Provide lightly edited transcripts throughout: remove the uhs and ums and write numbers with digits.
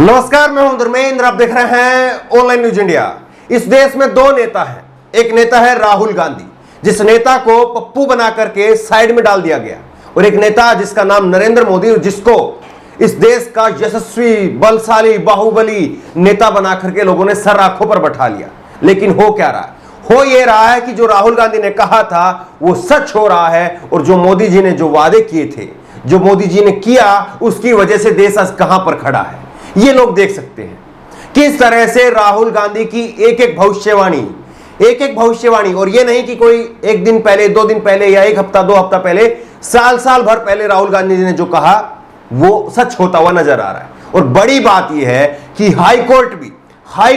नमस्कार, मैं हूं धर्मेंद्र। आप देख रहे हैं ऑनलाइन न्यूज इंडिया। इस देश में दो नेता हैं। एक नेता है राहुल गांधी, जिस नेता को पप्पू बना करके साइड में डाल दिया गया, और एक नेता जिसका नाम नरेंद्र मोदी, जिसको इस देश का यशस्वी, बलशाली, बाहुबली नेता बना करके लोगों ने सर आंखों पर बैठा लिया। लेकिन हो क्या रहा है? हो ये रहा है कि जो राहुल गांधी ने कहा था वो सच हो रहा है, और जो मोदी जी ने जो वादे किए थे, जो मोदी जी ने किया, उसकी वजह से देश आज कहां पर खड़ा है ये लोग देख सकते हैं। किस तरह से राहुल गांधी की एक एक भविष्यवाणी, और ये नहीं कि कोई एक दिन पहले, 2 दिन पहले, या 1 हफ्ता 2 हफ्ता पहले, साल भर पहले राहुल गांधी जी ने जो कहा वो सच होता हुआ नजर आ रहा है। और बड़ी बात यह है कि हाई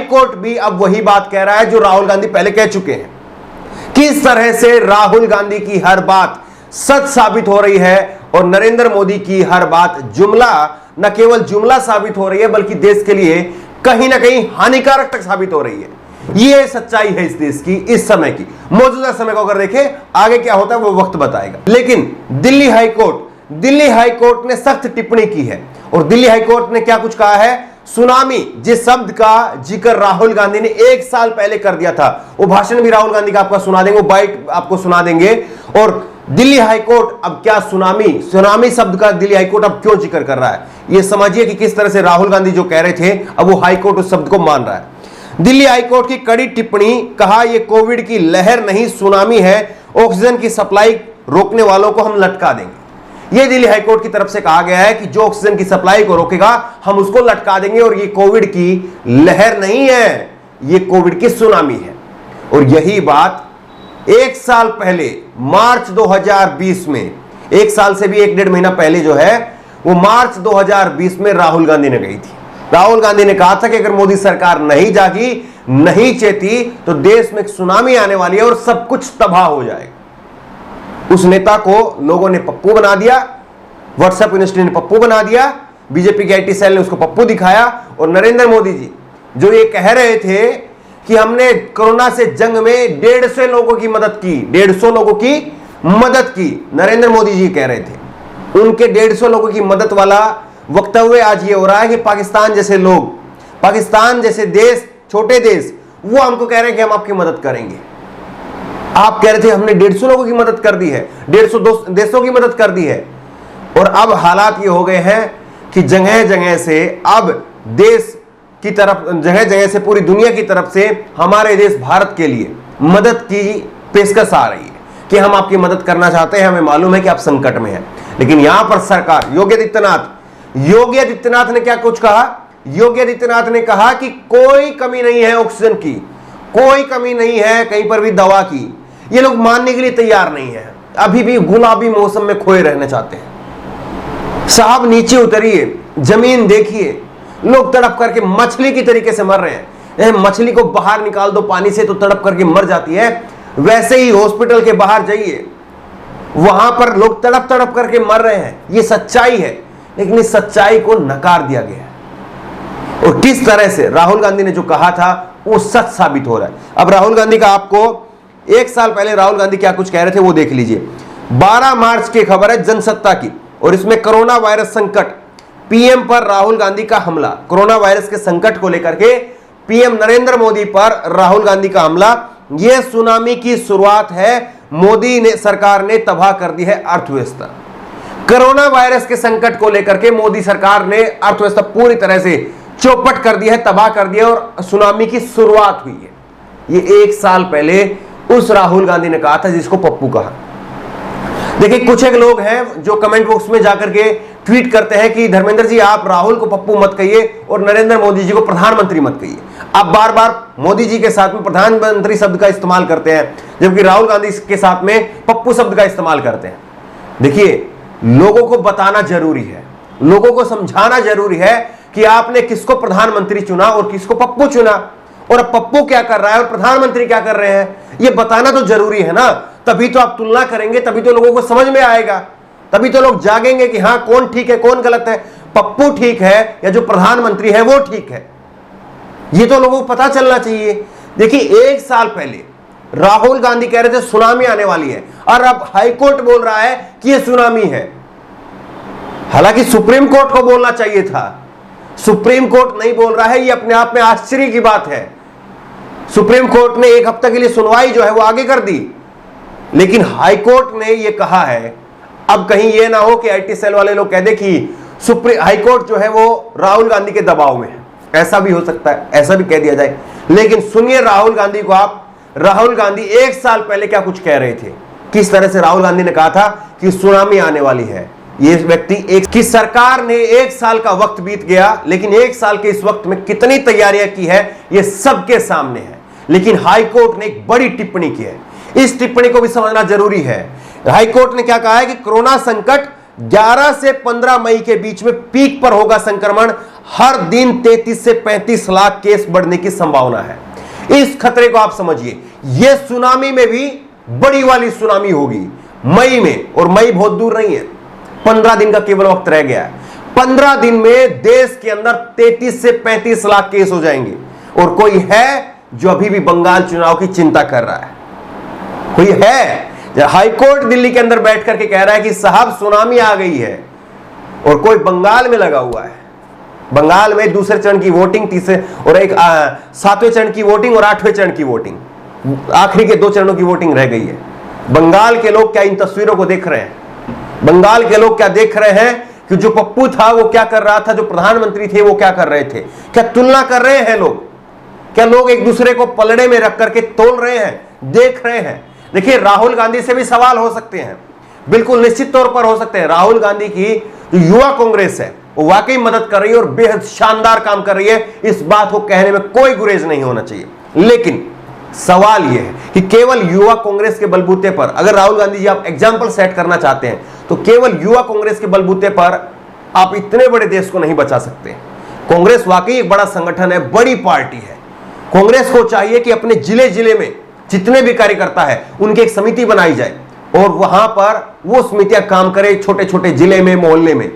कोर्ट भी अब वही बात कह रहा है जो राहुल गांधी पहले कह चुके हैं। किस तरह से राहुल गांधी की हर बात सच साबित हो रही है, और नरेंद्र मोदी की हर बात न केवल जुमला साबित हो रही है, बल्कि देश के लिए कहीं ना कहीं हानिकारक तक साबित हो रही है। यह सच्चाई है इस देश की, इस समय की, मौजूदा समय को अगर देखें, आगे क्या होता है वो वक्त बताएगा। लेकिन दिल्ली हाईकोर्ट ने सख्त टिप्पणी की है, और दिल्ली हाईकोर्ट ने क्या कुछ कहा है? सुनामी, जिस शब्द का जिक्र राहुल गांधी ने 1 साल पहले कर दिया था, वो भाषण भी राहुल गांधी का आपका सुना देंगे, वो बाइट आपको सुना देंगे। और दिल्ली हाईकोर्ट अब क्या सुनामी शब्द का दिल्ली हाईकोर्ट अब क्यों जिक्र कर रहा है, ये समझिए कि किस तरह से राहुल गांधी जो कह रहे थे, अब वो हाईकोर्ट उस शब्द को मान रहा है। दिल्ली हाईकोर्ट की कड़ी टिप्पणी, कहा यह कोविड की लहर नहीं सुनामी है, ऑक्सीजन की सप्लाई रोकने वालों को हम लटका देंगे। यह दिल्ली हाईकोर्ट की तरफ से कहा गया है कि जो ऑक्सीजन की सप्लाई को रोकेगा हम उसको लटका देंगे, और ये कोविड की लहर नहीं है, ये कोविड की सुनामी है। और यही बात 1 साल पहले मार्च 2020 में, 1 साल से भी 1-1.5 महीना पहले जो है, वो मार्च 2020 में राहुल गांधी ने कही थी। राहुल गांधी ने कहा था कि अगर मोदी सरकार नहीं जागी, नहीं चेती, तो देश में एक सुनामी आने वाली है और सब कुछ तबाह हो जाएगा। उस नेता को लोगों ने पप्पू बना दिया, व्हाट्सएप यूनिवर्सिटी ने पप्पू बना दिया, बीजेपी के आईटी सेल ने उसको पप्पू दिखाया, और नरेंद्र मोदी जी जो ये कह रहे थे कि हमने कोरोना से जंग में 150 लोगों की मदद की, 150 लोगों की मदद की, नरेंद्र मोदी जी कह रहे थे। उनके 150 लोगों की मदद वाला वक्तव्य आज ये हो रहा है कि पाकिस्तान जैसे लोग, पाकिस्तान जैसे देश, छोटे देश, वो हमको कह रहे हैं कि हम आपकी मदद करेंगे। आप कह रहे थे हमने 150 लोगों की मदद कर दी है, 150 देशों की मदद कर दी है, और अब हालात ये हो गए हैं कि जगह जगह से अब देश की तरफ, जगह जगह से पूरी दुनिया की तरफ से हमारे देश भारत के लिए मदद की पेशकश आ रही है कि हम आपकी मदद करना चाहते हैं, हमें मालूम है कि आप संकट में हैं। लेकिन यहां पर सरकार, योगी आदित्यनाथ ने क्या कुछ कहा? योगी आदित्यनाथ ने कहा कि कोई कमी नहीं है ऑक्सीजन की, कोई कमी नहीं है कहीं पर भी दवा की। ये लोग मानने के लिए तैयार नहीं है, अभी भी गुलाबी मौसम में खोए रहना चाहते हैं। साहब नीचे उतरिए, जमीन देखिए, लोग तड़प करके मछली की तरीके से मर रहे हैं। मछली को बाहर निकाल दो पानी से तो तड़प करके मर जाती है, वैसे ही हॉस्पिटल के बाहर जाइए, वहां पर लोग तड़प करके मर रहे हैं। ये सच्चाई है, लेकिन इस सच्चाई को नकार दिया गया है, और किस तरह से राहुल गांधी ने जो कहा था वो सच साबित हो रहा है। अब राहुल गांधी का, आपको 1 साल पहले राहुल गांधी क्या कुछ कह रहे थे वो देख लीजिए। 12 मार्च की खबर है जनसत्ता की, और इसमें कोरोना वायरस संकट, पीएम पर राहुल गांधी का हमला। कोरोना वायरस के संकट को लेकर के पीएम नरेंद्र मोदी पर राहुल गांधी का हमला। यह सुनामी की शुरुआत है, मोदी ने सरकार ने तबाह कर दी है अर्थव्यवस्था। कोरोना वायरस के संकट को लेकर के मोदी सरकार ने अर्थव्यवस्था पूरी तरह से चौपट कर दी है, तबाह कर दिया, और सुनामी की शुरुआत हुई है। ये 1 साल पहले उस राहुल गांधी ने कहा था जिसको पप्पू कहा। देखिए, कुछ एक लोग हैं जो कमेंट बॉक्स में जाकर के ट्वीट करते हैं कि धर्मेंद्र जी आप राहुल को पप्पू मत कहिए और नरेंद्र मोदी जी को प्रधानमंत्री मत कहिए। आप बार बार मोदी जी के साथ में प्रधानमंत्री शब्द का इस्तेमाल करते हैं, जबकि राहुल गांधी के साथ में पप्पू शब्द का इस्तेमाल करते हैं। देखिए, लोगों को बताना जरूरी है, लोगों को समझाना जरूरी है कि आपने किसको प्रधानमंत्री चुना और किसको पप्पू चुना, और अब पप्पू क्या कर रहा है और प्रधानमंत्री क्या कर रहे हैं, ये बताना तो जरूरी है ना। तभी तो आप तुलना करेंगे, तभी तो लोगों को समझ में आएगा, तभी तो लोग जागेंगे कि हाँ कौन ठीक है कौन गलत है, पप्पू ठीक है या जो प्रधानमंत्री है वो ठीक है। ये तो लोगों को पता चलना चाहिए। देखिए, 1 साल पहले राहुल गांधी कह रहे थे सुनामी आने वाली है, और अब हाईकोर्ट बोल रहा है कि यह सुनामी है। हालांकि सुप्रीम कोर्ट को बोलना चाहिए था, सुप्रीम कोर्ट नहीं बोल रहा है, ये अपने आप में आश्चर्य की बात है। सुप्रीम कोर्ट ने 1 हफ्ते के लिए सुनवाई जो है वो आगे कर दी, लेकिन हाई कोर्ट ने ये कहा है, अब कहीं ये ना हो कि आईटी सेल वाले लोग कह दे कि सुप्रीम हाई कोर्ट जो है वो राहुल गांधी के दबाव में है। ऐसा भी हो सकता है, ऐसा भी कह दिया जाए। लेकिन सुनिए राहुल गांधी को आप, राहुल गांधी 1 साल पहले क्या कुछ कह रहे थे, किस तरह से राहुल गांधी ने कहा था कि सुनामी आने वाली है। ये व्यक्ति कि सरकार ने 1 साल का वक्त बीत गया, लेकिन 1 साल के इस वक्त में कितनी तैयारियां की है ये सबके सामने है। लेकिन हाई कोर्ट ने एक बड़ी टिप्पणी की है, इस टिप्पणी को भी समझना जरूरी है। हाई कोर्ट ने क्या कहा है कि कोरोना संकट 11 से 15 मई के बीच में पीक पर होगा संक्रमण, हर दिन 33 से 35 लाख केस बढ़ने की संभावना है। इस खतरे को आप समझिए। यह सुनामी में भी बड़ी वाली सुनामी होगी मई में, और मई बहुत दूर नहीं है, 15 दिन का केवल वक्त रह गया है। 15 दिन में देश के अंदर 33 से 35 लाख केस हो जाएंगे। और कोई है जो अभी भी बंगाल चुनाव की चिंता कर रहा है? कोई है? हाई कोर्ट दिल्ली के अंदर बैठ करके कह रहा है कि साहब सुनामी आ गई है, और कोई बंगाल में लगा हुआ है। बंगाल में दूसरे चरण की वोटिंग, तीसरे और एक 7वें चरण की वोटिंग और 8वें चरण की वोटिंग, आखिरी के 2 चरणों की वोटिंग रह गई है। बंगाल के लोग क्या इन तस्वीरों को देख रहे हैं? बंगाल के लोग क्या देख रहे हैं कि जो पप्पू था वो क्या कर रहा था, जो प्रधानमंत्री थे वो क्या कर रहे थे? क्या तुलना कर रहे हैं लोग? क्या लोग एक दूसरे को पलड़े में रख करके तोल रहे हैं, देख रहे हैं? देखिए, राहुल गांधी से भी सवाल हो सकते हैं, बिल्कुल निश्चित तौर पर हो सकते हैं। राहुल गांधी की युवा कांग्रेस है वो वाकई मदद कर रही है और बेहद शानदार काम कर रही है, इस बात को कहने में कोई गुरेज नहीं होना चाहिए। लेकिन सवाल यह है कि केवल युवा कांग्रेस के बलबूते पर, अगर राहुल गांधी जी आप एग्जाम्पल सेट करना चाहते हैं, तो केवल युवा कांग्रेस के बलबूते पर आप इतने बड़े देश को नहीं बचा सकते। कांग्रेस वाकई एक बड़ा संगठन है, बड़ी पार्टी है। कांग्रेस को चाहिए कि अपने जिले जिले में जितने भी कार्यकर्ता है उनकी एक समिति बनाई जाए और वहां पर वो समितियां काम करे, छोटे छोटे जिले में, मोहल्ले में,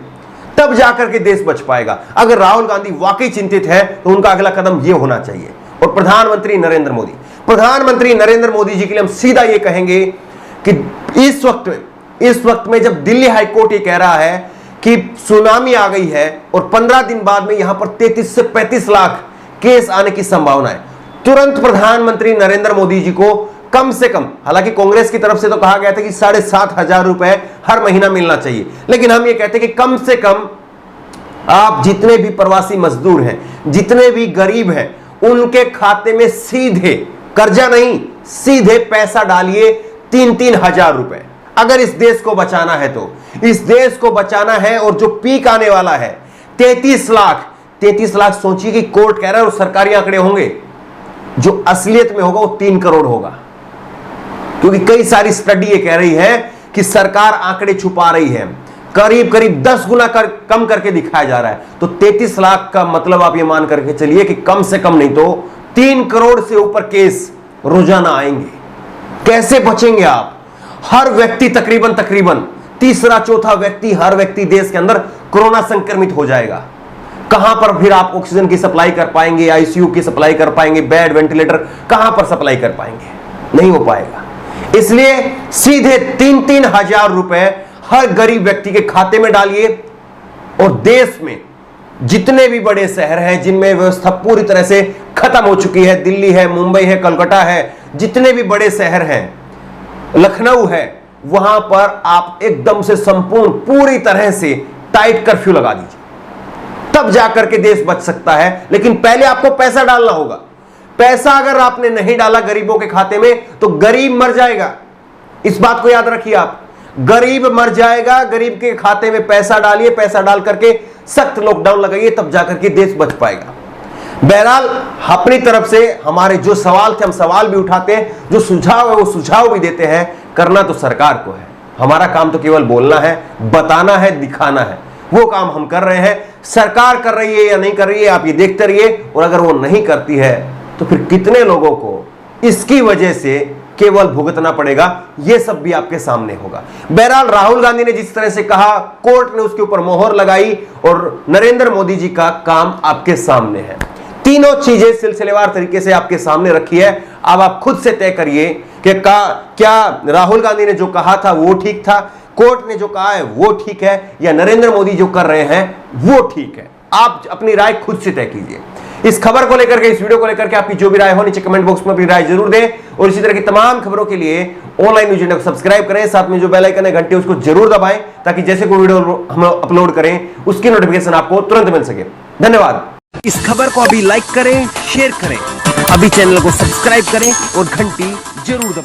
तब जाकर के देश बच पाएगा। अगर राहुल गांधी वाकई चिंतित है तो उनका अगला कदम यह होना चाहिए। और प्रधानमंत्री नरेंद्र मोदी जी के लिए हम सीधा ये कहेंगे कि इस वक्त में जब दिल्ली हाई कोर्ट ये कह रहा है कि सुनामी आ गई है और 15 दिन बाद में यहां पर 33 से 35 लाख केस आने की संभावना है, तुरंत प्रधानमंत्री नरेंद्र मोदी जी को कम से कम, हालांकि कांग्रेस की तरफ से तो कहा गया था कि 7,500 रुपए हर महीना मिलना चाहिए, लेकिन हम ये कहते हैं कि कम से कम आप जितने भी प्रवासी मजदूर हैं, जितने भी गरीब हैं, उनके खाते में सीधे, कर्जा नहीं, सीधे पैसा डालिए 3-3 हजार रुपए। अगर इस देश को बचाना है तो, इस देश को बचाना है। और जो पीक आने वाला है 33 लाख सोचिए कि कोर्ट कह रहा है और सरकारी आंकड़े होंगे, जो असलियत में होगा वो 3 करोड़ होगा, क्योंकि कई सारी स्टडी ये कह रही है कि सरकार आंकड़े छुपा रही है, करीब करीब 10 गुना कम करके दिखाया जा रहा है। तो 33 लाख का मतलब आप ये मान करके चलिए कि कम से कम नहीं तो 3 करोड़ से ऊपर केस रोजाना आएंगे। कैसे बचेंगे आप? हर व्यक्ति तकरीबन तीसरा चौथा व्यक्ति, हर व्यक्ति देश के अंदर कोरोना संक्रमित हो जाएगा। कहां पर फिर आप ऑक्सीजन की सप्लाई कर पाएंगे, आईसीयू की सप्लाई कर पाएंगे, बेड, वेंटिलेटर कहां पर सप्लाई कर पाएंगे? नहीं हो पाएगा। इसलिए सीधे 3-3 हजार रुपए हर गरीब व्यक्ति के खाते में डालिए। और देश में जितने भी बड़े शहर हैं जिनमें व्यवस्था पूरी तरह से खत्म हो चुकी है, दिल्ली है, मुंबई है, कलकत्ता है, जितने भी बड़े शहर हैं, लखनऊ है, वहां पर आप एकदम से संपूर्ण पूरी तरह से टाइट कर्फ्यू लगा दीजिए, तब जाकर के देश बच सकता है। लेकिन पहले आपको पैसा डालना होगा। पैसा अगर आपने नहीं डाला गरीबों के खाते में तो गरीब मर जाएगा। इस बात को याद रखिए आप, गरीब मर जाएगा। गरीब के खाते में पैसा डालिए, पैसा डाल करके सख्त लॉकडाउन लगाइए, तब जाकर के देश बच पाएगा। बहरहाल अपनी तरफ से हमारे जो सवाल थे हम सवाल भी उठाते हैं, जो सुझाव है वो सुझाव भी देते हैं। करना तो सरकार को है, हमारा काम तो केवल बोलना है, बताना है, दिखाना है। वो काम हम कर रहे हैं। सरकार कर रही है या नहीं कर रही है आप ये देखते रहिए। और अगर वो नहीं करती है तो फिर कितने लोगों को इसकी वजह से केवल भुगतना पड़ेगा, ये सब भी आपके सामने होगा। बहरहाल राहुल गांधी ने जिस तरह से कहा, कोर्ट ने उसके ऊपर मोहर लगाई और नरेंद्र मोदी जी का काम आपके सामने है। तीनों चीजें सिलसिलेवार तरीके से आपके सामने रखी है। अब आप खुद से तय करिए कि क्या राहुल गांधी ने जो कहा था वो ठीक था, कोर्ट ने जो कहा है वो ठीक है, या नरेंद्र मोदी जो कर रहे हैं वो ठीक है। आप अपनी राय खुद से तय कीजिए। इस खबर को लेकर के, इस वीडियो को लेकर के आपकी जो भी राय हो नीचे कमेंट बॉक्स में अपनी राय जरूर दें, और इसी तरह की तमाम खबरों के लिए ऑनलाइन न्यूज इंडिया को सब्सक्राइब करें, साथ में जो बेल आइकन है घंटे उसको जरूर दबाएं, ताकि जैसे कोई वीडियो हम अपलोड करें उसकी नोटिफिकेशन आपको तुरंत मिल सके। धन्यवाद। इस खबर को अभी लाइक करें, शेयर करें, अभी चैनल को सब्सक्राइब करें और घंटी जरूर दबाएं।